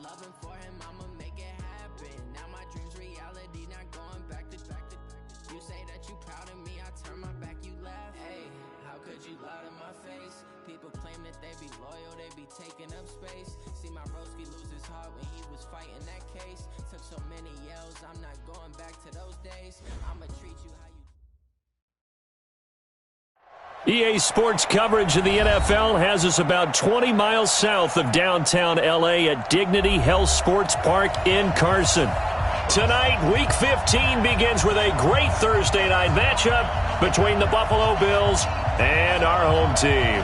loving for him, I'ma make it happen. Now my dreams reality, not going back to. You say that you proud of me, I turn my back, you laugh. Hey, how could you lie to my face? People claim that they be loyal, they be taking up space. See my broski lose his heart when he was fighting that case. Took so many yells, I'm not going back to those days. I'ma treat you how you... EA Sports coverage of the NFL has us about 20 miles south of downtown L.A. at Dignity Health Sports Park in Carson. Tonight, Week 15 begins with a great Thursday night matchup between the Buffalo Bills and our home team.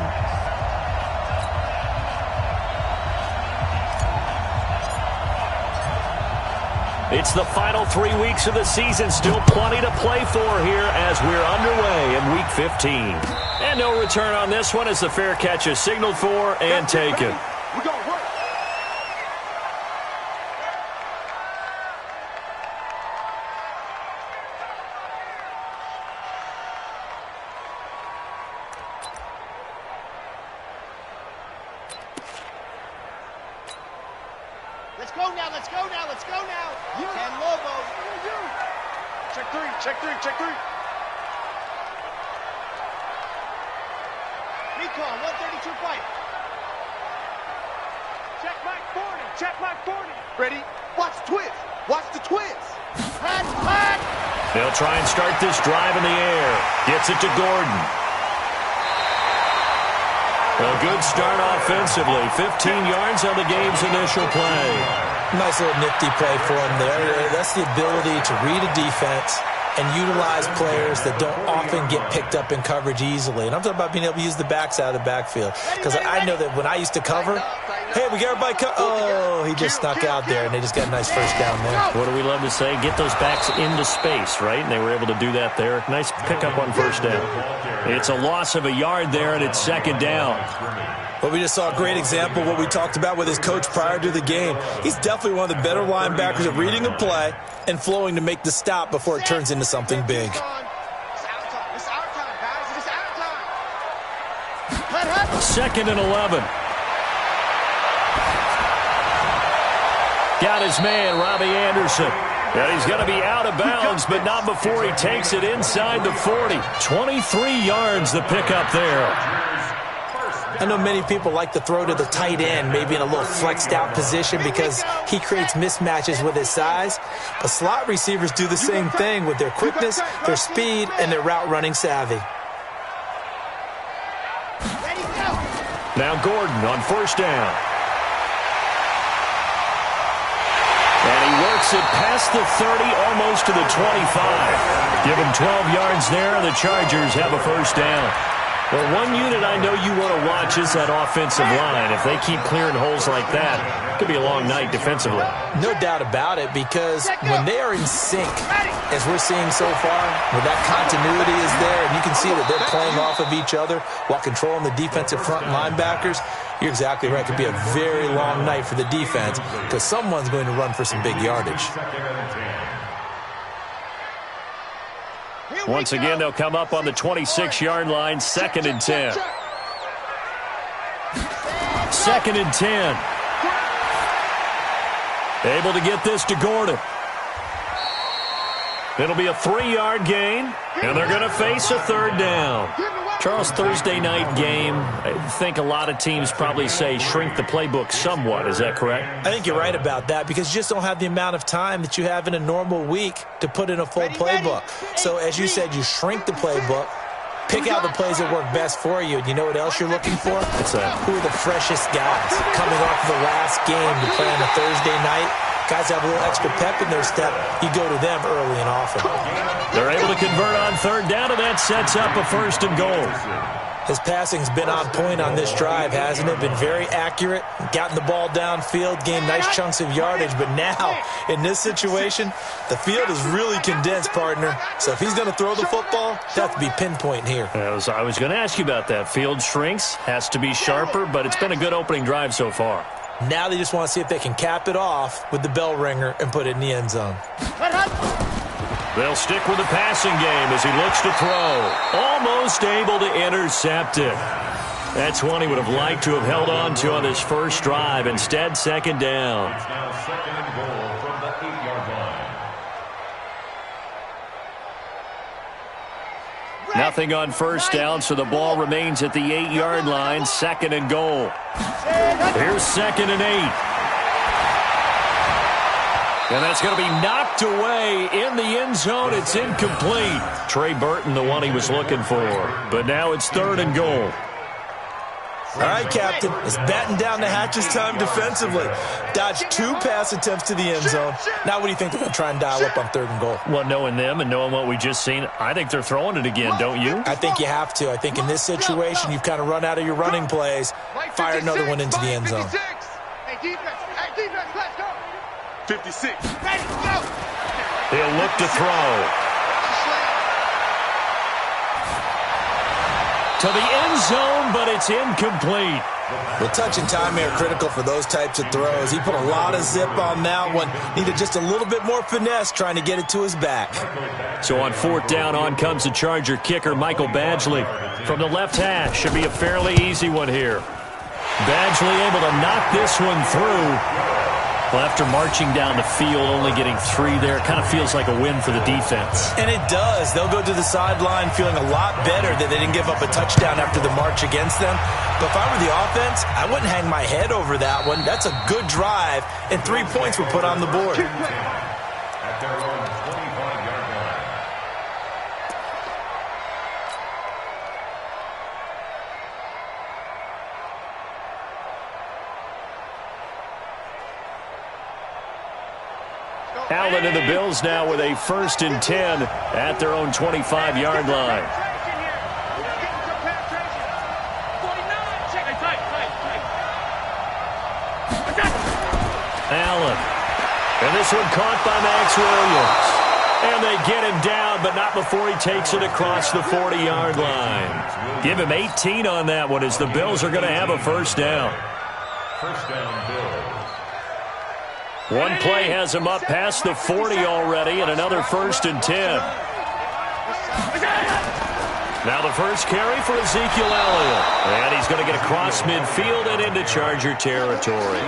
It's the final 3 weeks of the season. Still plenty to play for here as we're underway in Week 15. And no return on this one as the fair catch is signaled for and taken. We're going to work. Let's go now, let's go now, let's go now. Ken Lobo. Check three, check three, check three. Recon, 132 fight. Check Mike 40, check Mike 40. Ready? Watch the twist, watch the twist. Hot. They'll try and start this drive in the air. Gets it to Gordon. A good start offensively. 15 yards on the game's initial play. Nice little nifty play for him there. That's the ability to read a defense and utilize players that don't often get picked up in coverage easily. And I'm talking about being able to use the backs out of the backfield. Because I know that when I used to cover, hey, we got everybody oh, he just snuck out there, and they just got a nice first down there. What do we love to say? Get those backs into space, right? And they were able to do that there. Nice pickup on first down. It's a loss of a yard there, and it's second down. Well, we just saw a great example of what we talked about with his coach prior to the game. He's definitely one of the better linebackers at reading a play and flowing to make the stop before it turns into something big. Second and 11. Got his man, Robbie Anderson. And he's going to be out of bounds, but not before he takes it inside the 40. 23 yards the pickup there. I know many people like to throw to the tight end, maybe in a little flexed out position because he creates mismatches with his size. But slot receivers do the same thing with their quickness, their speed, and their route running savvy. Now Gordon on first down. And he works it past the 30, almost to the 25. Give him 12 yards there, and the Chargers have a first down. Well, one unit I know you want to watch is that offensive line. If they keep clearing holes like that, it could be a long night defensively. No doubt about it, because when they are in sync, as we're seeing so far, when that continuity is there, and you can see that they're playing off of each other while controlling the defensive front linebackers, you're exactly right. It could be a very long night for the defense because someone's going to run for some big yardage. Once again, they'll come up on the 26-yard line, 2nd and 10. 2nd and 10. Able to get this to Gordon. It'll be a 3-yard gain, and they're going to face a third down. Charles, Thursday night game, I think a lot of teams probably say shrink the playbook somewhat. Is that correct? I think you're right about that because you just don't have the amount of time that you have in a normal week to put in a full playbook. So as you said, you shrink the playbook, pick out the plays that work best for you. And you know what else you're looking for? What's that? Who are the freshest guys coming off the last game to play on a Thursday night? Guys have a little extra pep in their step. You go to them early and often. They're able to convert on third down, and that sets up a 1st and goal. His passing's been on point on this drive, hasn't it? Been very accurate, gotten the ball downfield, gained nice chunks of yardage. But now, in this situation, the field is really condensed, partner. So if he's going to throw the football, that has to be pinpoint here. I was going to ask you about that. Field shrinks, has to be sharper, but it's been a good opening drive so far. Now they just want to see if they can cap it off with the bell ringer and put it in the end zone. They'll stick with the passing game as he looks to throw. Almost able to intercept it. That's one he would have liked to have held on to on this first drive. Instead, second down. It's now second and goal from the 8-yard line. Nothing on first down, so the ball remains at the 8-yard line. Second and goal. Here's second and 8. And that's going to be knocked away in the end zone. It's incomplete. Trey Burton, the one he was looking for. But now it's third and goal. All right, Captain. It's batten down the hatches time defensively. Dodged 2 pass attempts to the end zone. Now what do you think they're going to try and dial up on third and goal? Well, knowing them and knowing what we just seen, I think they're throwing it again, don't you? I think you have to. I think in this situation, you've kind of run out of your running plays. Fire another one into the end zone. Hey, defense, let's go. 56. Ready, go. He'll look to throw. To the end zone, but it's incomplete. Well, touch and time are critical for those types of throws. He put a lot of zip on that one. Needed just a little bit more finesse trying to get it to his back. So on fourth down, on comes the Charger kicker, Michael Badgley. From the left hash, should be a fairly easy one here. Badgley able to knock this one through. Well, after marching down the field, only getting 3 there, kind of feels like a win for the defense. And it does. They'll go to the sideline feeling a lot better that they didn't give up a touchdown after the march against them. But if I were the offense, I wouldn't hang my head over that one. That's a good drive, and 3 points were put on the board. At their own 25-yard line. Allen and the Bills now with a 1st and 10 at their own 25-yard line. Allen. And this one caught by Max Williams. And they get him down, but not before he takes it across the 40-yard line. Give him 18 on that one as the Bills are going to have a first down. First down, Bills. One play has him up past the 40 already, and another 1st and 10. Now the first carry for Ezekiel Elliott. And he's going to get across midfield and into Charger territory.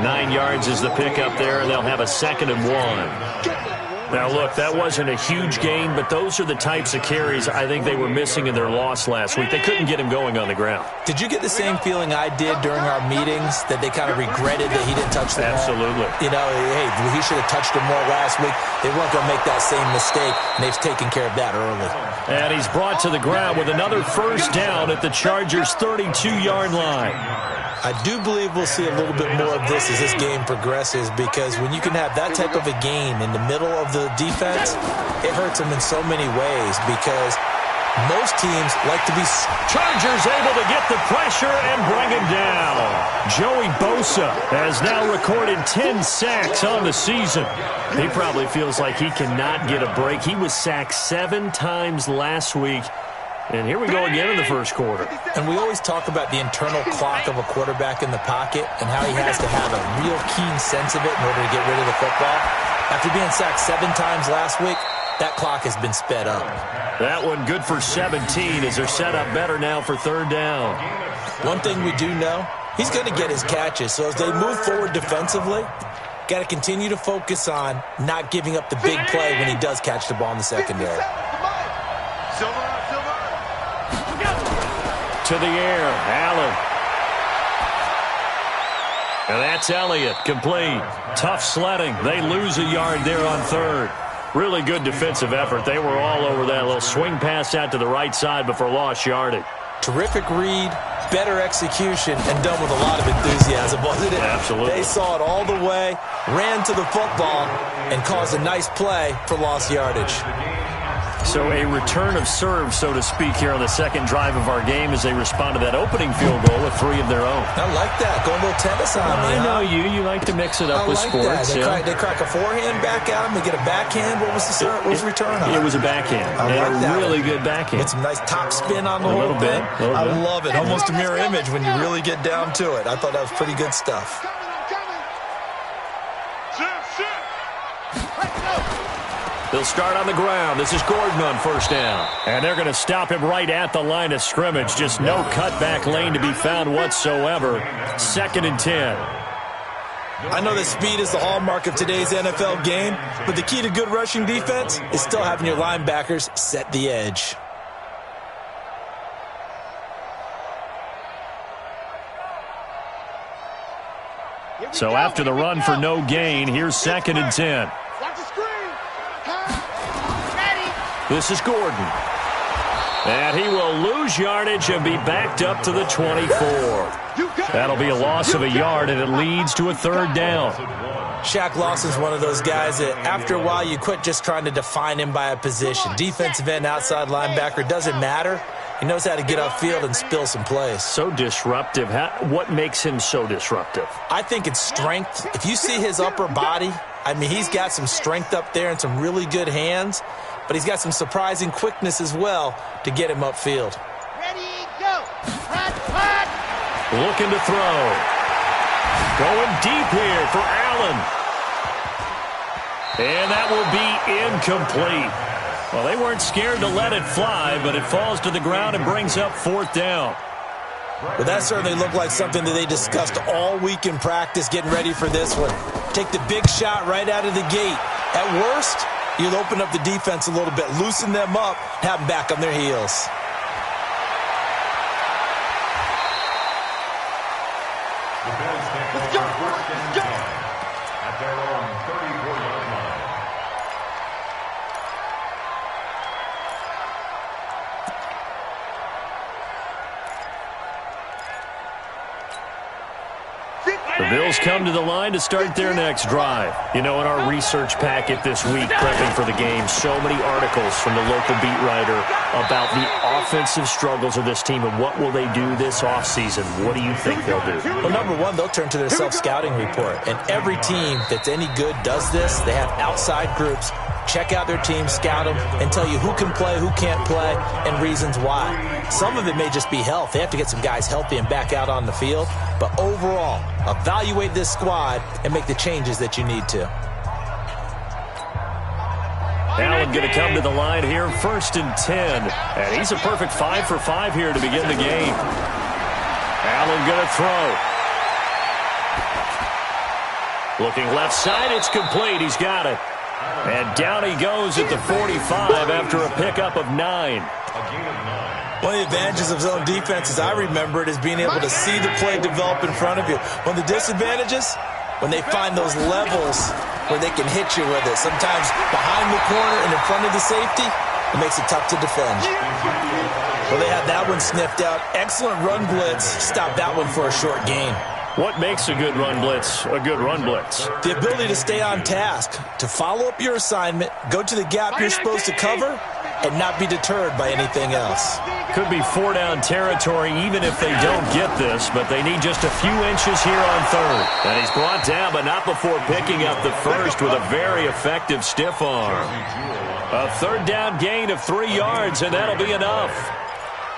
9 yards is the pickup there, and they'll have a 2nd and 1. Now, look, that wasn't a huge gain, but those are the types of carries I think they were missing in their loss last week. They couldn't get him going on the ground. Did you get the same feeling I did during our meetings, that they kind of regretted that he didn't touch the ball? Absolutely. You know, hey, he should have touched him more last week. They weren't going to make that same mistake, and they've taken care of that early. And he's brought to the ground with another first down at the Chargers' 32-yard line. I do believe we'll see a little bit more of this as this game progresses, because when you can have that type of a game in the middle of the defense, it hurts them in so many ways, because most teams like to be... Chargers able to get the pressure and bring him down. Joey Bosa has now recorded 10 sacks on the season. He probably feels like he cannot get a break. He was sacked 7 times last week. And here we go again in the first quarter. And we always talk about the internal clock of a quarterback in the pocket and how he has to have a real keen sense of it in order to get rid of the football. After being sacked 7 times last week, that clock has been sped up. That one good for 17 as they're set up better now for 3rd down. One thing we do know, he's going to get his catches. So as they move forward defensively, got to continue to focus on not giving up the big play when he does catch the ball in the secondary. To the air, Allen. And that's Elliott, complete. Tough sledding. They lose a yard there on 3rd. Really good defensive effort. They were all over that little swing pass out to the right side before lost yardage. Terrific read, better execution, and done with a lot of enthusiasm, wasn't it? Absolutely. They saw it all the way, ran to the football, and caused a nice play for lost yardage. So a return of serve, so to speak, here on the second drive of our game as they respond to that opening field goal with 3 of their own. I like that. Going a little tennis on me. I know you. You like to mix it up with sports. They crack a forehand back at him. They get a backhand. What was the return on? It was a backhand. And a really good backhand. Get some nice top spin on the whole thing. I love it. Almost a mirror image when you really get down to it. I thought that was pretty good stuff. They'll start on the ground. This is Gordon on first down. And they're going to stop him right at the line of scrimmage. Just no cutback lane to be found whatsoever. 2nd and 10. I know that speed is the hallmark of today's NFL game, but the key to good rushing defense is still having your linebackers set the edge. So after the run for no gain, here's 2nd and 10. Watch the screen. Ready. This is Gordon. And he will lose yardage and be backed up to the 24. That'll be a loss of a yard, and it leads to a 3rd down. Shaq Lawson's one of those guys that after a while you quit just trying to define him by a position. Defensive end, outside linebacker, doesn't matter. He knows how to get upfield and spill some plays. So disruptive. What makes him so disruptive? I think it's strength. If you see his upper body, I mean, he's got some strength up there and some really good hands, but he's got some surprising quickness as well to get him upfield. Ready, go. Hot, hot. Looking to throw. Going deep here for Allen. And that will be incomplete. Well, they weren't scared to let it fly, but it falls to the ground and brings up 4th down. Well, that certainly looked like something that they discussed all week in practice getting ready for this one. Take the big shot right out of the gate. At worst, you'll open up the defense a little bit, loosen them up, have them back on their heels. Let's go. Let's go. At their own 34-yard line. The Bills come to the line to start their next drive. You know, in our research packet this week, prepping for the game, so many articles from the local beat writer about the offensive struggles of this team and what will they do this offseason. What do you think they'll do? Well, number one, they'll turn to their self-scouting report. And every team that's any good does this. They have outside groups. Check out their team, scout them, and tell you who can play, who can't play, and reasons why. Some of it may just be health. They have to get some guys healthy and back out on the field. But overall, evaluate this squad and make the changes that you need to. Allen going to come to the line here, 1st and 10. And he's a perfect 5 for 5 here to begin the game. Allen going to throw. Looking left side, it's complete. He's got it. And down he goes at the 45 after a pickup of 9. One of the advantages of zone defense, as I remember it, is being able to see the play develop in front of you. One of the disadvantages, when they find those levels where they can hit you with it. Sometimes behind the corner and in front of the safety, it makes it tough to defend. Well, they had that one sniffed out. Excellent run blitz. Stopped that one for a short gain. What makes a good run blitz a good run blitz? The ability to stay on task, to follow up your assignment, go to the gap you're supposed to cover, and not be deterred by anything else. Could be 4-down territory even if they don't get this, but they need just a few inches here on 3rd. And he's brought down, but not before picking up the first with a very effective stiff arm. A 3rd down gain of 3 yards, and that'll be enough.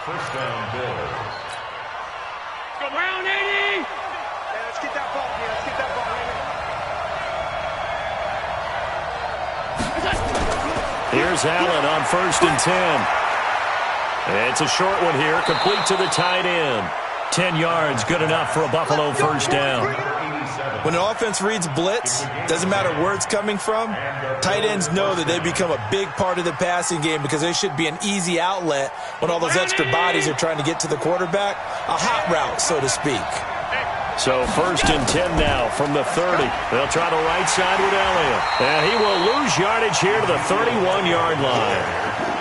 First down, Bills. Go Brown, 80. Let's get that ball here. Let's get that ball, Here's Allen on 1st and 10. It's a short one here, complete to the tight end. 10 yards, good enough for a Buffalo 1st down. When an offense reads blitz, doesn't matter where it's coming from, tight ends know that they become a big part of the passing game because they should be an easy outlet when all those extra bodies are trying to get to the quarterback. A hot route, so to speak. So 1st and 10 now from the 30. They'll try the right side with Elliott. And he will lose yardage here to the 31-yard line.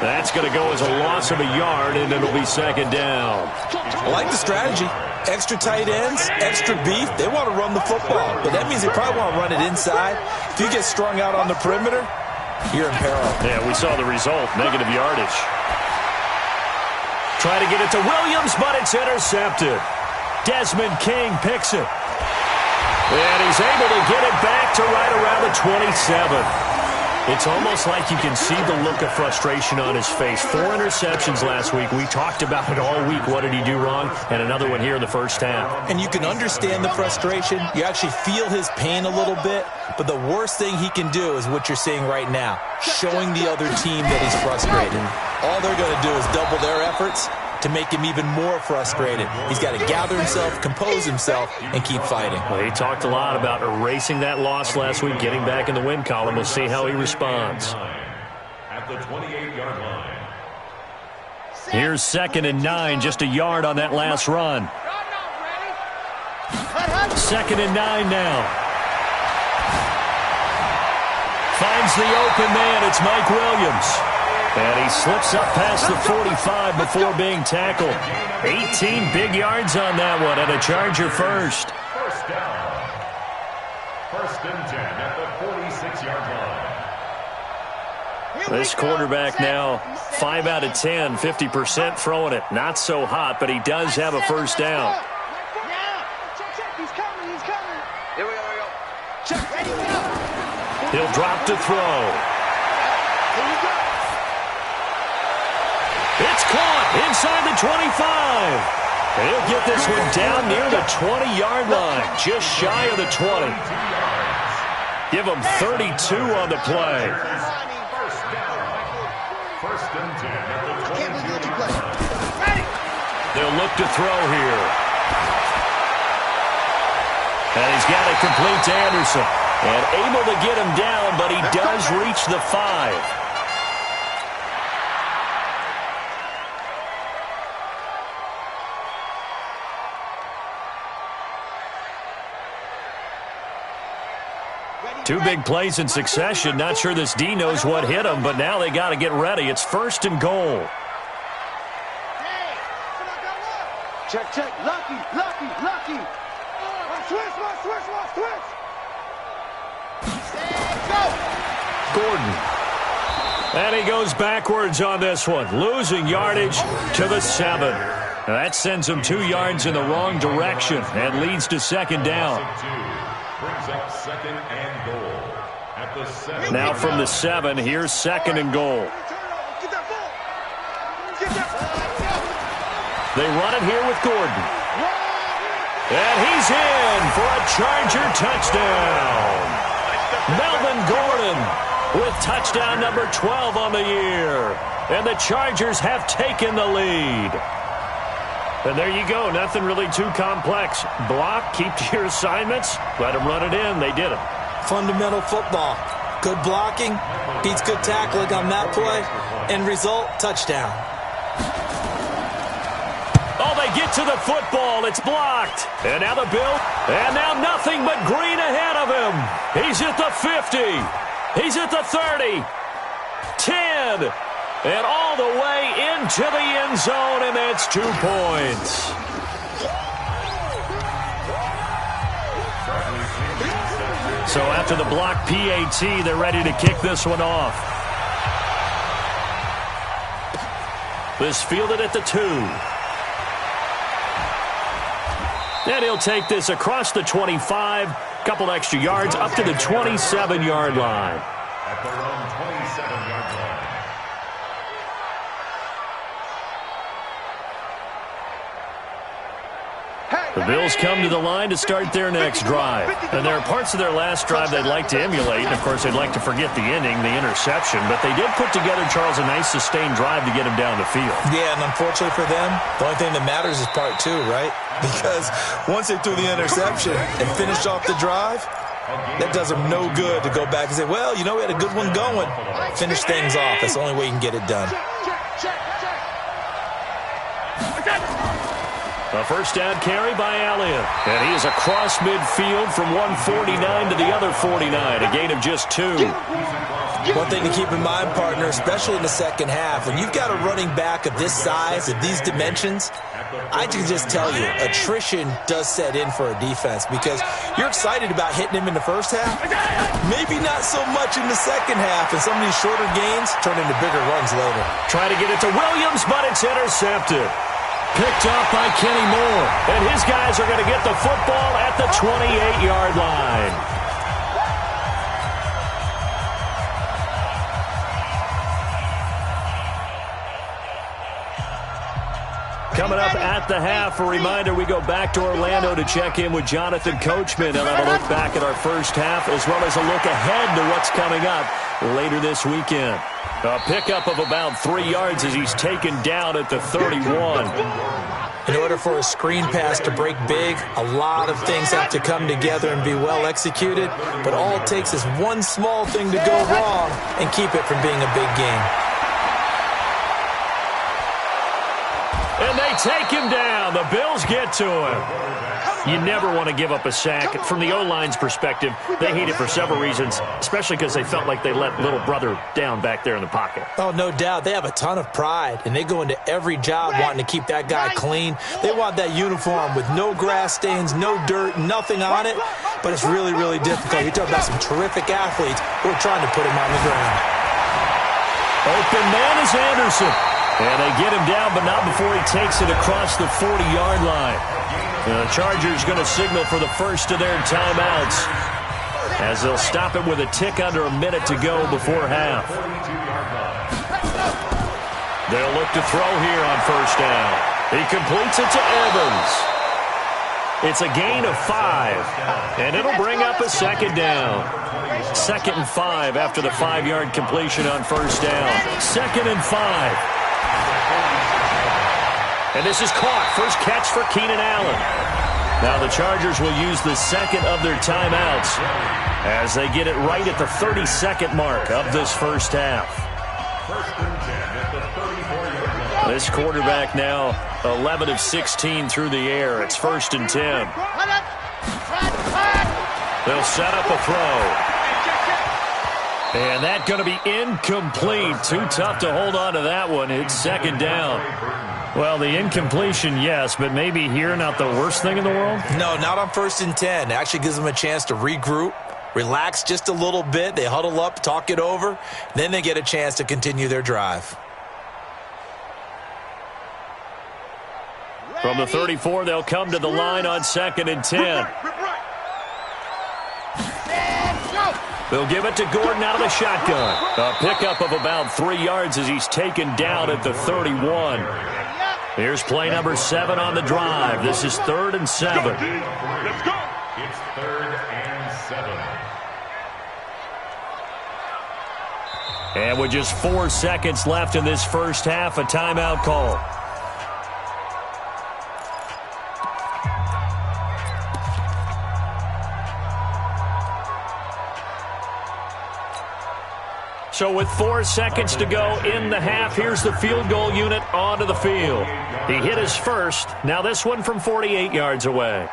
That's going to go as a loss of a yard, and it'll be 2nd down. I like the strategy. Extra tight ends, extra beef. They want to run the football, but that means they probably want to run it inside. If you get strung out on the perimeter, you're in peril. Yeah, we saw the result, negative yardage. Try to get it to Williams, but it's intercepted. Desmond King picks it. And he's able to get it back to right around the 27. It's almost like you can see the look of frustration on his face. 4 interceptions last week. We talked about it all week. What did he do wrong? And another one here in the first half. And you can understand the frustration. You actually feel his pain a little bit. But the worst thing he can do is what you're seeing right now, showing the other team that he's frustrated. All they're going to do is double their efforts to make him even more frustrated. He's got to gather himself, compose himself, and keep fighting. Well, he talked a lot about erasing that loss last week, getting back in the win column. We'll see how he responds. At the 28-yard line. Here's 2nd and 9, just a yard on that last run. 2nd and 9 now. Finds the open man. It's Mike Williams. And he slips up past the 45 before being tackled. 18 big yards on that one, and a Charger first. First down. 1st and 10 at the 46-yard line. This quarterback now 5 out of 10, 50% throwing it. Not so hot, but he does have a first down. He's coming. Here we go. Check. He'll drop to throw. It's caught inside the 25. He'll get this one down near the 20-yard line, just shy of the 20. Give him 32 on the play. First down. 1st and 10 at the 22-yard line. They'll look to throw here. And he's got it complete to Anderson. And able to get him down, but he does reach the 5. Two big plays in succession. Not sure this D knows what hit him, but now they got to get ready. It's 1st and goal. Check. Lucky. Switch. Go. Gordon. And he goes backwards on this one, losing yardage to the 7. Now that sends him 2 yards in the wrong direction and leads to 2nd down. Brings up 2nd and goal. At the 7. Now from the 7, here's 2nd and goal. They run it here with Gordon. And he's in for a Charger touchdown. Melvin Gordon with touchdown number 12 on the year. And the Chargers have taken the lead. And there you go. Nothing really too complex. Block, keep to your assignments, let them run it in. They did it. Fundamental football. Good blocking beats good tackling on that play. End result, touchdown. Oh, they get to the football. It's blocked. And now the Bills. And now nothing but green ahead of him. He's at the 50. He's at the 30. 10. And all the way into the end zone, and that's 2 points. So after the block PAT, they're ready to kick this one off. This fielded at the 2. And he'll take this across the 25, couple extra yards, up to the 27-yard line. At their own 27-yard line. The Bills come to the line to start their next drive. And there are parts of their last drive they'd like to emulate. And, of course, they'd like to forget the ending, the interception. But they did put together, Charles, a nice sustained drive to get him down the field. Yeah, and unfortunately for them, the only thing that matters is part 2, right? Because once they threw the interception and finished off the drive, that does them no good to go back and say, well, you know, we had a good one going. Finish things off. That's the only way you can get it done. A first down carry by Elliott. And he is across midfield from 149 to the other 49. A gain of just 2. One thing to keep in mind, partner, especially in the second half, when you've got a running back of this size, of these dimensions, I can just tell you, attrition does set in for a defense because you're excited about hitting him in the first half. Maybe not so much in the second half, and some of these shorter gains turn into bigger runs later. Try to get it to Williams, but it's intercepted. Picked off by Kenny Moore. And his guys are going to get the football at the 28-yard line. Coming up at the half, a reminder, we go back to Orlando to check in with Jonathan Coachman. He'll have a look back at our first half as well as a look ahead to what's coming up later this weekend. A pickup of about 3 yards as he's taken down at the 31. In order for a screen pass to break big, a lot of things have to come together and be well executed, but all it takes is one small thing to go wrong and keep it from being a big game. And they take him down. The Bills get to him. You never want to give up a sack. From the O-line's perspective, they hate it for several reasons, especially because they felt like they let little brother down back there in the pocket. Oh, no doubt. They have a ton of pride, and they go into every job wanting to keep that guy clean. They want that uniform with no grass stains, no dirt, nothing on it, but it's really, really difficult. You're talking about some terrific athletes who are trying to put him on the ground. Open man is Anderson. And they get him down, but not before he takes it across the 40-yard line. The Chargers going to signal for the first of their timeouts as they'll stop it with a tick under a minute to go before half. They'll look to throw here on first down. He completes it to Evans. It's a gain of 5, and it'll bring up a second down. 2nd and 5 after the 5-yard completion on first down. 2nd and 5. And this is caught. First catch for Keenan Allen. Now the Chargers will use the second of their timeouts as they get it right at the 32nd mark of this first half. This quarterback now 11 of 16 through the air. It's 1st and 10. They'll set up a throw. And that's going to be incomplete. Too tough to hold on to that one. It's 2nd down. Well, the incompletion, yes, but maybe here not the worst thing in the world? No, not on 1st and 10. It actually gives them a chance to regroup, relax just a little bit. They huddle up, talk it over. Then they get a chance to continue their drive. From the 34, they'll come to the line on 2nd and 10. They'll give it to Gordon out of the shotgun. A pickup of about 3 yards as he's taken down at the 31. Here's play number 7 on the drive. This is 3rd and 7. Let's go. It's 3rd and 7. And with just 4 seconds left in this first half, a timeout call. So with 4 seconds to go in the half, here's the field goal unit onto the field. He hit his first. Now this one from 48 yards away.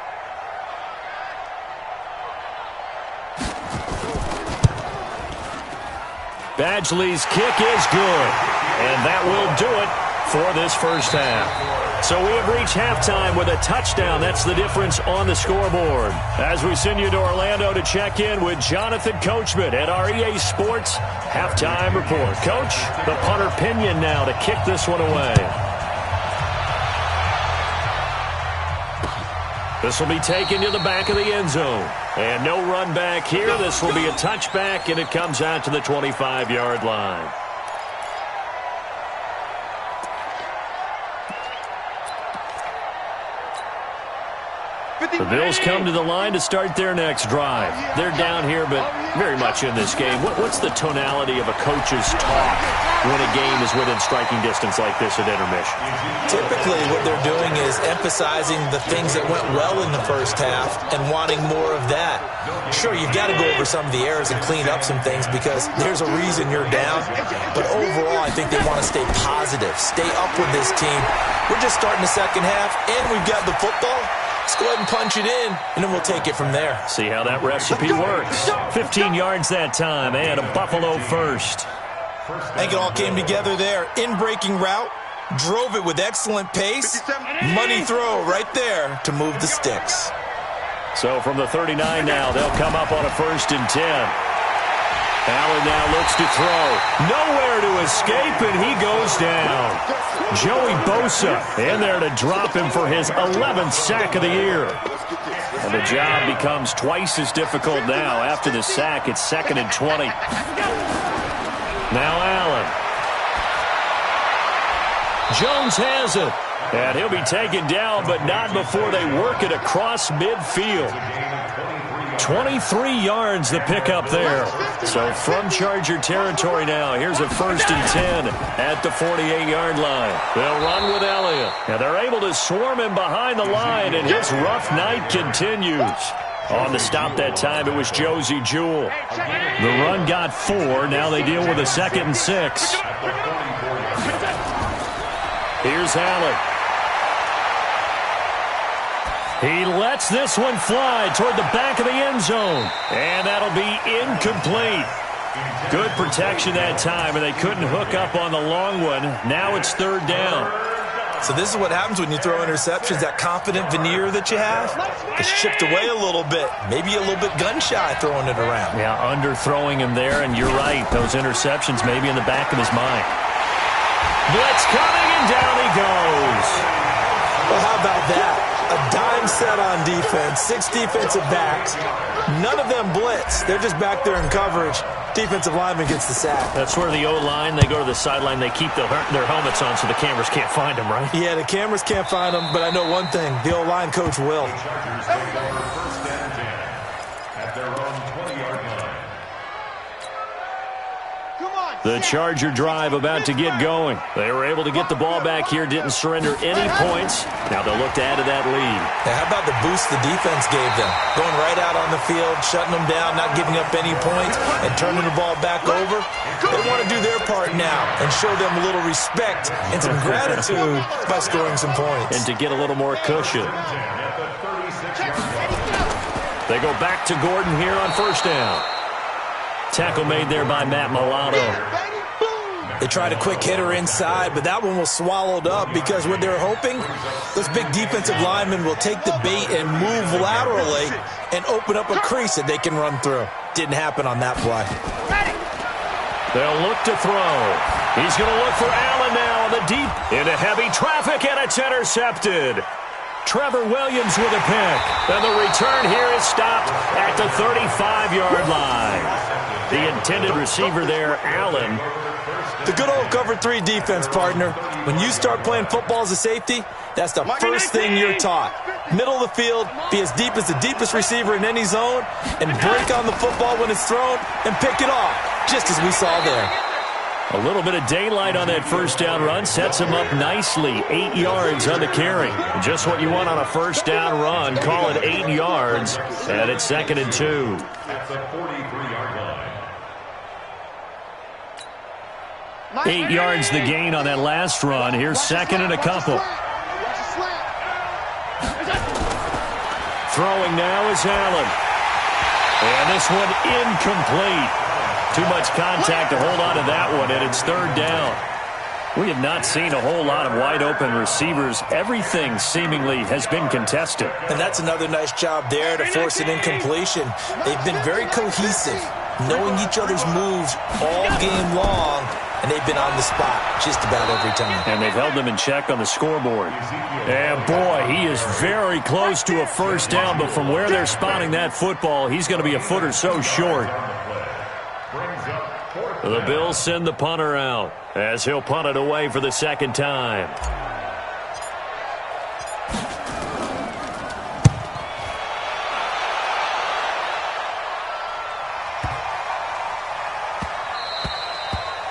Badgley's kick is good. And that will do it for this first half. So we have reached halftime with a touchdown. That's the difference on the scoreboard. As we send you to Orlando to check in with Jonathan Coachman at our EA Sports Halftime Report. Coach, the punter Pinion now to kick this one away. This will be taken to the back of the end zone. And no run back here. This will be a touchback, and it comes out to the 25-yard line. The Bills come to the line to start their next drive. They're down here, but very much in this game. What's the tonality of a coach's talk when a game is within striking distance like this at intermission? Typically, what they're doing is emphasizing the things that went well in the first half and wanting more of that. Sure, you've got to go over some of the errors and clean up some things because there's a reason you're down. But overall, I think they want to stay positive, stay up with this team. We're just starting the second half, and we've got the football. Let's go ahead and punch it in, and then we'll take it from there. See how that recipe works. 15 yards that time, and a Buffalo first. I think it all came together there. In-breaking route, drove it with excellent pace. Money throw right there to move the sticks. So from the 39 now, they'll come up on a 1st and 10. Allen now looks to throw. Nowhere to escape, and he goes down. Joey Bosa in there to drop him for his 11th sack of the year. And the job becomes twice as difficult now. After the sack, it's 2nd and 20. Now Allen. Jones has it. And he'll be taken down, but not before they work it across midfield. 23 yards the pickup there. So from Charger territory now, here's a 1st and 10 at the 48-yard line. They'll run with Elliott. And they're able to swarm him behind the line, and his rough night continues. On the stop that time, it was Josie Jewell. The run got 4. Now they deal with a 2nd and 6. Here's Allen. He lets this one fly toward the back of the end zone. And that'll be incomplete. Good protection that time, and they couldn't hook up on the long one. Now it's 3rd down. So this is what happens when you throw interceptions. That confident veneer that you have is chipped away a little bit. Maybe a little bit gun-shy throwing it around. Yeah, underthrowing him there, and you're right. Those interceptions maybe in the back of his mind. Blitz coming, and down he goes. Well, how about that? A dime set on defense, 6 defensive backs. None of them blitz. They're just back there in coverage. Defensive lineman gets the sack. That's where the O-line, they go to the sideline, they keep their helmets on so the cameras can't find them, right? Yeah, the cameras can't find them, but I know one thing. The O-line coach will. The Charger drive about to get going. They were able to get the ball back here, didn't surrender any points. Now they'll look to add to that lead. Now, how about the boost the defense gave them? Going right out on the field, shutting them down, not giving up any points, and turning the ball back over. They want to do their part now and show them a little respect and some gratitude by scoring some points. And to get a little more cushion. They go back to Gordon here on 1st down. Tackle made there by Matt Milano. They tried a quick hitter inside, but that one was swallowed up because what they're hoping, those big defensive linemen will take the bait and move laterally and open up a crease that they can run through. Didn't happen on that play. They'll look to throw. He's going to look for Allen now on the deep into heavy traffic, and it's intercepted. Trevor Williams with a pick. And the return here is stopped at the 35-yard line. The intended receiver there, Allen. The good old cover 3 defense, partner. When you start playing football as a safety, that's the first thing you're taught. Middle of the field, be as deep as the deepest receiver in any zone, and break on the football when it's thrown and pick it off, just as we saw there. A little bit of daylight on that 1st down run sets him up nicely. 8 yards on the carry. Just what you want on a 1st down run. Call it 8 yards, and it's 2nd and 2. At the 43-yard line. 8 yards the gain on that last run. Here's 2nd and a couple. Throwing now is Allen. And this one incomplete. Too much contact to hold on to that one, and it's 3rd down. We have not seen a whole lot of wide-open receivers. Everything seemingly has been contested. And that's another nice job there to force an incompletion. They've been very cohesive, knowing each other's moves all game long, and they've been on the spot just about every time. And they've held them in check on the scoreboard. And, boy, he is very close to a 1st down, but from where they're spotting that football, he's going to be a foot or so short. The Bills send the punter out as he'll punt it away for the 2nd time.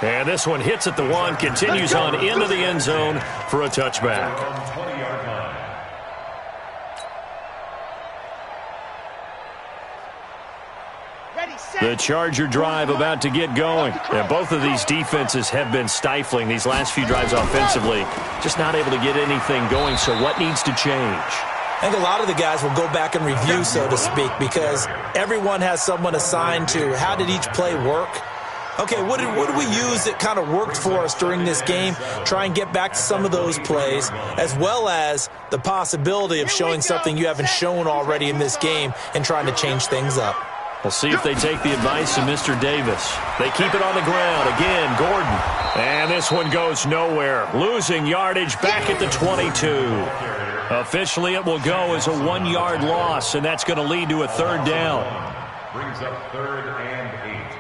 And this one hits at the 1, continues on into the end zone for a touchback. The Charger drive about to get going. And both of these defenses have been stifling these last few drives offensively. Just not able to get anything going, so what needs to change? I think a lot of the guys will go back and review, so to speak, because everyone has someone assigned to how did each play work. Okay, what did we use that kind of worked for us during this game? Try and get back to some of those plays, as well as the possibility of showing something you haven't shown already in this game and trying to change things up. We'll see if they take the advice of Mr. Davis. They keep it on the ground. Again, Gordon. And this one goes nowhere. Losing yardage back at the 22. Officially, it will go as a 1-yard loss, and that's going to lead to a 3rd down. Brings up 3rd and 8.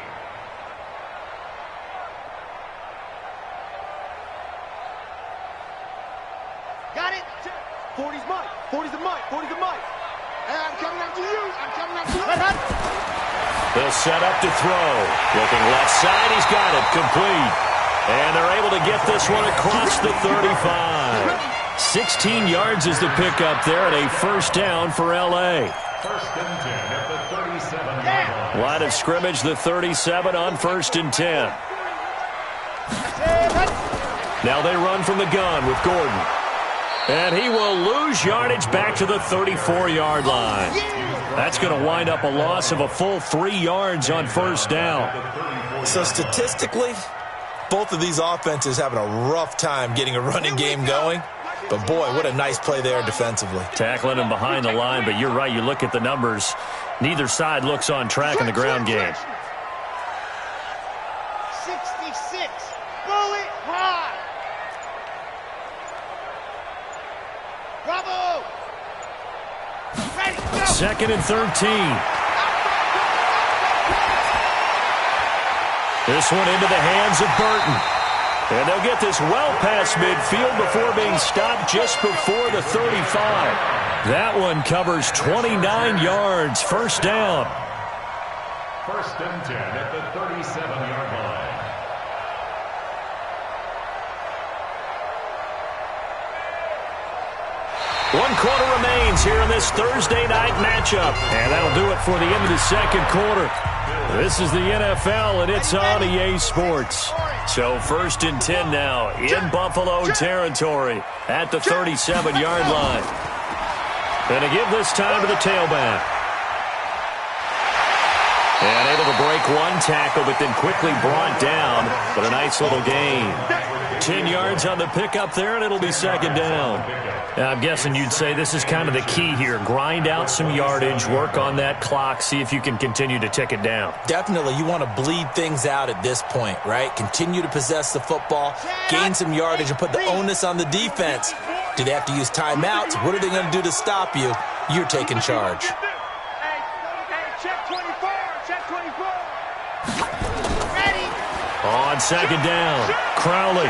They'll set up to throw. Looking left side, he's got it. Complete. And they're able to get this one across the 35. 16 yards is the pickup there, and a first down for L.A. First and 10 at the 37-yard line. Line of scrimmage, the 37 on first and 10. Now they run from the gun with Gordon. And he will lose yardage back to the 34-yard line. That's going to wind up a loss of a full 3 yards on first down. So statistically, both of these offenses having a rough time getting a running game going. But, boy, what a nice play there defensively. Tackling him behind the line, but you're right. You look at the numbers. Neither side looks on track in the ground game. 66. Bullet high. Bravo. Ready, go. Second and 13. This one into the hands of Burton. And they'll get this well past midfield before being stopped just before the 35. That one covers 29 yards. First down. First and 10 at the 37-yard line. One quarter remains here in this Thursday night matchup. And that'll do it for the end of the second quarter. This is the NFL, and it's on EA Sports. So first and 10 now in Buffalo territory at the 37-yard line. Going to give this time to the tailback. And able to break one tackle, but then quickly brought down. But a nice little gain. 10 yards on the pickup there, and it'll be second down. Now, I'm guessing you'd say this is kind of the key here. Grind out some yardage, work on that clock, see if you can continue to tick it down. Definitely. You want to bleed things out at this point, right? Continue to possess the football, gain some yardage, and put the onus on the defense. Do they have to use timeouts? What are they going to do to stop you? You're taking charge. Check 24. Check 24. Ready. On second down, Crowley.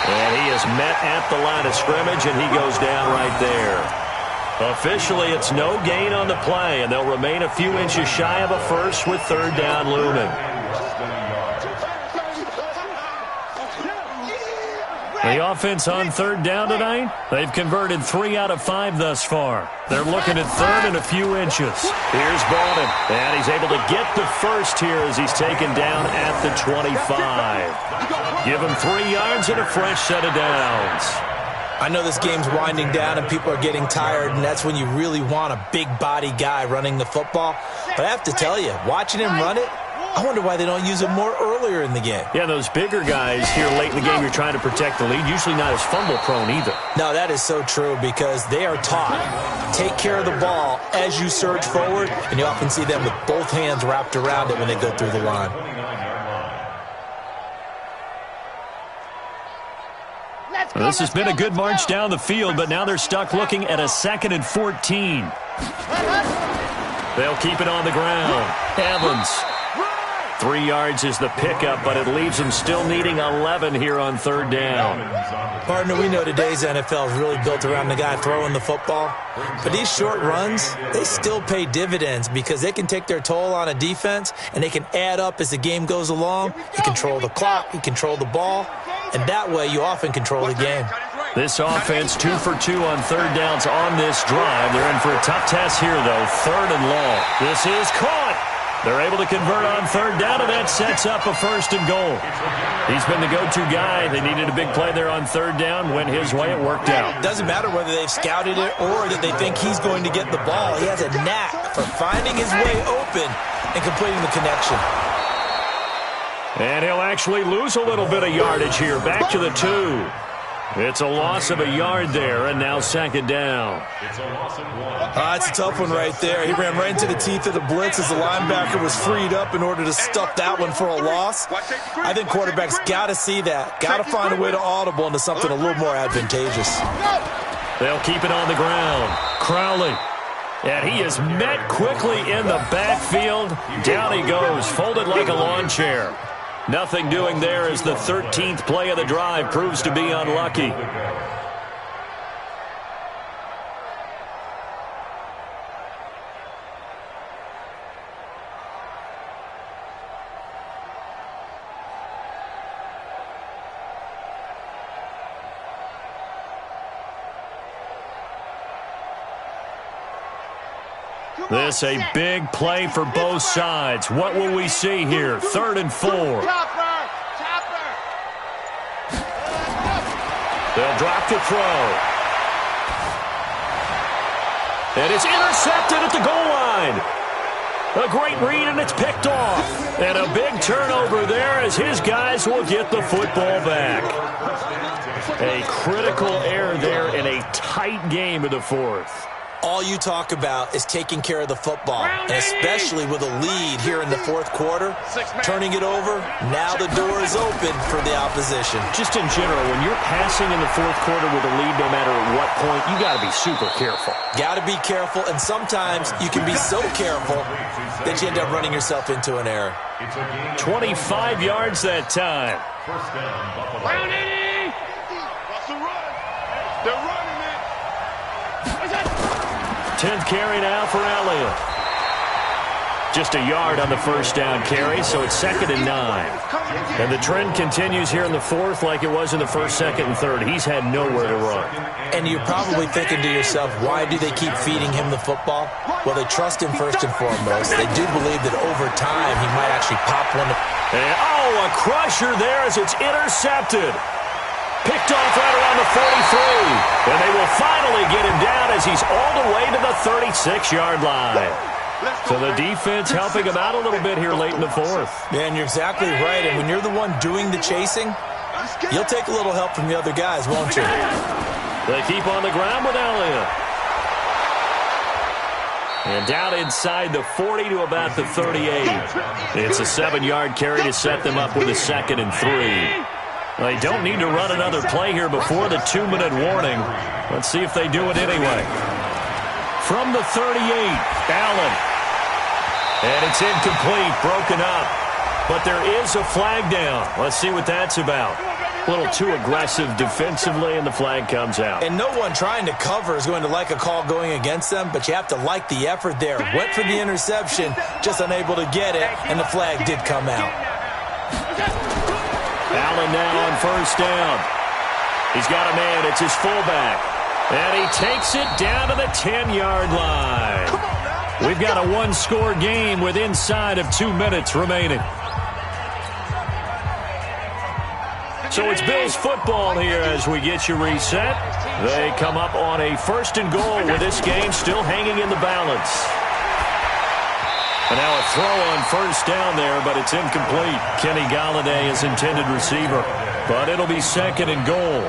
And he is met at the line of scrimmage, and he goes down right there. Officially, it's no gain on the play, and they'll remain a few inches shy of a first with third down looming. The offense on third down tonight, they've converted 3 out of 5 thus far. They're looking at third and a few inches. Here's Baldwin, and he's able to get the first here as he's taken down at the 25. Give him 3 yards and a fresh set of downs. I know this game's winding down and people are getting tired, and that's when you really want a big body guy running the football. But I have to tell you, watching him run it, I wonder why they don't use him more earlier in the game. Yeah, those bigger guys here late in the game, you're trying to protect the lead. Usually not as fumble-prone either. No, that is so true because they are taught. Take care of the ball as you surge forward, and you often see them with both hands wrapped around it when they go through the line. Well, this has been a good march down the field, but now they're stuck looking at a 2nd and 14. They'll keep it on the ground. Evans. 3 yards is the pickup, but it leaves them still needing 11 here on third down. Partner, we know today's NFL is really built around the guy throwing the football. But these short runs, they still pay dividends because they can take their toll on a defense, and they can add up as the game goes along. You control the clock, you control the ball, and that way you often control the game. This offense 2 for 2 on third downs on this drive. They're in for a tough test here, though. Third and long. This is caught. They're able to convert on third down, and that sets up a first and goal. He's been the go-to guy. They needed a big play there on third down. Went his way. It worked out. Doesn't matter whether they've scouted it or that they think he's going to get the ball. He has a knack for finding his way open and completing the connection. And he'll actually lose a little bit of yardage here. Back to the 2. It's a loss of a yard there, and now second down. It's a loss of 1. It's a tough one right there. He ran right into the teeth of the blitz as the linebacker was freed up in order to stuff that one for a loss. I think quarterbacks got to see that. Got to find a way to audible into something a little more advantageous. They'll keep it on the ground. Crowley. And he is met quickly in the backfield. Down he goes, folded like a lawn chair. Nothing doing there as the 13th play of the drive proves to be unlucky. This a big play for both sides. What will we see here? 3rd and 4. They'll drop to throw. And it's intercepted at the goal line. A great read, and it's picked off. And a big turnover there as his guys will get the football back. A critical error there in a tight game in the 4th. All you talk about is taking care of the football, and especially with a lead here in the 4th quarter. Turning it over, now the door is open for the opposition. Just in general, when you're passing in the 4th quarter with a lead, no matter at what point, you got to be super careful. Got to be careful, and sometimes you can be so careful that you end up running yourself into an error. 25 yards that time. Brown 80! Russell run! They're running it! 10th carry now for Elliott. Just a yard on the first down carry, so it's 2nd and 9. And the trend continues here in the 4th like it was in the 1st, 2nd, and 3rd. He's had nowhere to run. And you're probably thinking to yourself, why do they keep feeding him the football? Well, they trust him first and foremost. They do believe that over time he might actually pop one. And, a crusher there as it's intercepted. Picked off right around the 43. And they will finally get him down as he's all the way to the 36-yard line. So the defense helping him out a little bit here late in the 4th. Yeah, and you're exactly right. And when you're the one doing the chasing, you'll take a little help from the other guys, won't you? They keep on the ground with Elliott. And down inside the 40 to about the 38. It's a 7-yard carry to set them up with a 2nd and 3. They don't need to run another play here before the 2-minute warning. Let's see if they do it anyway. From the 38, Allen. And it's incomplete, broken up. But there is a flag down. Let's see what that's about. A little too aggressive defensively, and the flag comes out. And no one trying to cover is going to like a call going against them, but you have to like the effort there. Went for the interception, just unable to get it, and the flag did come out. Allen now on first down. He's got a man. It's his fullback. And he takes it down to the 10-yard line. We've got a one-score game with inside of 2 minutes remaining. So it's Bills football here as we get you reset. They come up on a 1st and goal with this game still hanging in the balance. And now a throw on first down there, but it's incomplete. Kenny Golladay is intended receiver, but it'll be 2nd and goal.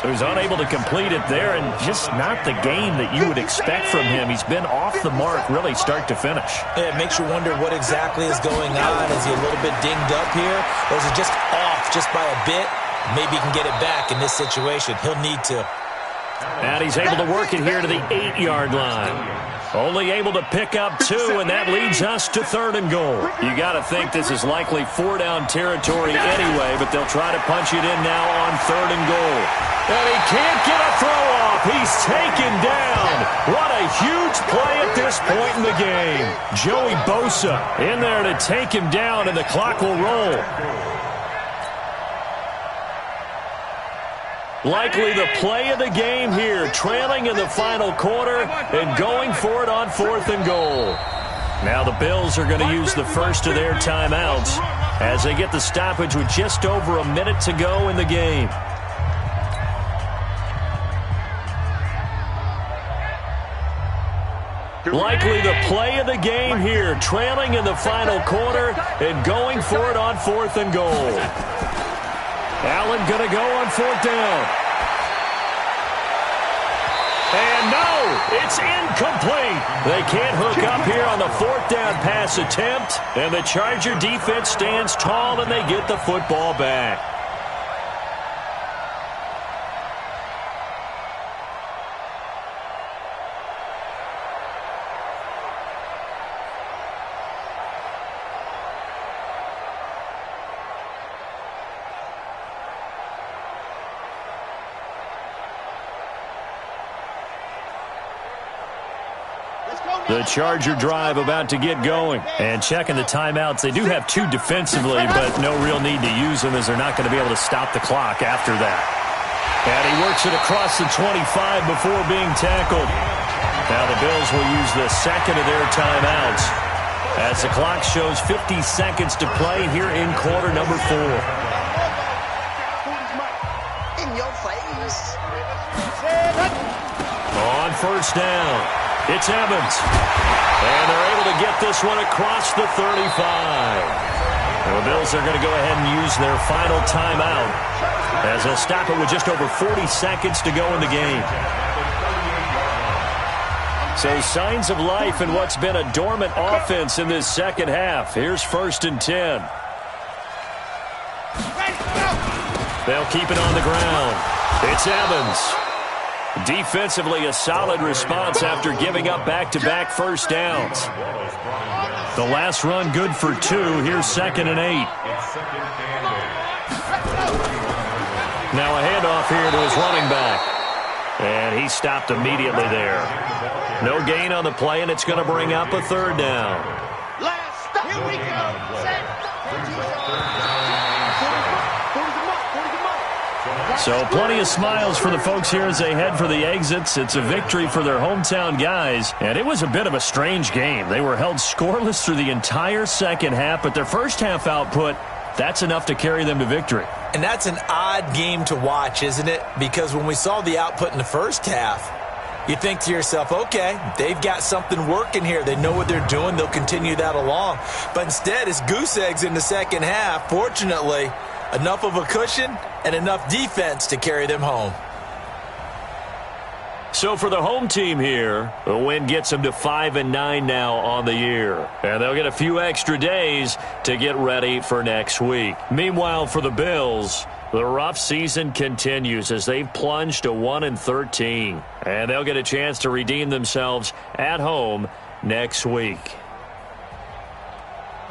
So he's unable to complete it there, and just not the game that you would expect from him. He's been off the mark really start to finish. Yeah, it makes you wonder what exactly is going on. Is he a little bit dinged up here, or is it just off just by a bit? Maybe he can get it back in this situation. He'll need to. And he's able to work it here to the 8-yard line. Only able to pick up 2, and that leads us to 3rd and goal. You got to think this is likely 4-down territory anyway, but they'll try to punch it in now on 3rd and goal. And he can't get a throw off. He's taken down. What a huge play at this point in the game. Joey Bosa in there to take him down, and the clock will roll. Likely the play of the game here, trailing in the final quarter and going for it on 4th and goal. Now the Bills are going to use the first of their timeouts as they get the stoppage with just over a minute to go in the game. Likely the play of the game here, trailing in the final quarter and going for it on 4th and goal. Allen going to go on 4th down. And no, it's incomplete. They can't hook up here on the 4th down pass attempt. And the Charger defense stands tall and they get the football back. The Charger drive about to get going. And checking the timeouts, they do have 2 defensively, but no real need to use them as they're not going to be able to stop the clock after that. And he works it across the 25 before being tackled. Now the Bills will use the second of their timeouts as the clock shows 50 seconds to play here in quarter number 4. In your face. On first down, it's Evans. And they're able to get this one across the 35. And the Bills are going to go ahead and use their final timeout as they'll stop it with just over 40 seconds to go in the game. So signs of life in what's been a dormant offense in this second half. Here's 1st and 10. They'll keep it on the ground. It's Evans. Defensively, a solid response after giving up back-to-back first downs. The last run good for 2. Here's 2nd and 8. Now a handoff here to his running back. And he stopped immediately there. No gain on the play, and it's going to bring up a 3rd down. Last stop. Here we go. So plenty of smiles for the folks here as they head for the exits. It's a victory for their hometown guys, and it was a bit of a strange game. They were held scoreless through the entire second half, but their first half output, that's enough to carry them to victory. And that's an odd game to watch, isn't it? Because when we saw the output in the first half, you think to yourself, okay, they've got something working here. They know what they're doing. They'll continue that along. But instead, it's goose eggs in the second half. Fortunately, enough of a cushion and enough defense to carry them home. So for the home team here, the win gets them to 5-9 now on the year. And they'll get a few extra days to get ready for next week. Meanwhile, for the Bills, the rough season continues as they've plunged to 1-13. And they'll get a chance to redeem themselves at home next week.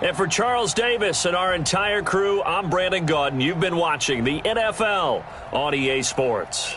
And for Charles Davis and our entire crew, I'm Brandon Gaudin. You've been watching the NFL on EA Sports.